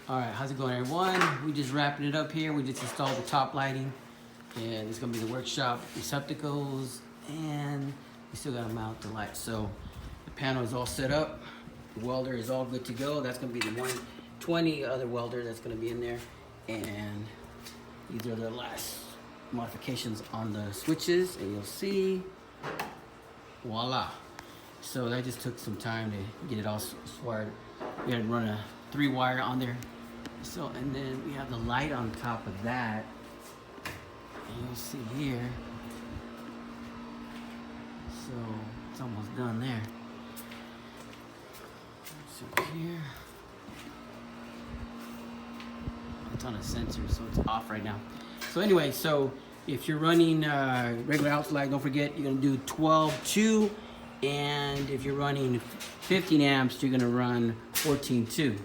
All right, how's it going, everyone? We just wrapping it up here. We just installed the top lighting, and it's gonna be the workshop receptacles, and we still gotta mount the lights. So the panel is all set up. The welder is all good to go. That's gonna be the 120 other welder that's gonna be in there, and these are the last modifications on the switches, and you'll see, voila. So that just took some time to get it all wired. We had to run a 3-wire on there. So, and then we have the light on top of that. And you'll see here. So it's almost done there. So here. It's on a sensor, so it's off right now. So anyway, so if you're running regular outlet, don't forget you're gonna do 12.2, and if you're running 15 amps, you're gonna run 14.2.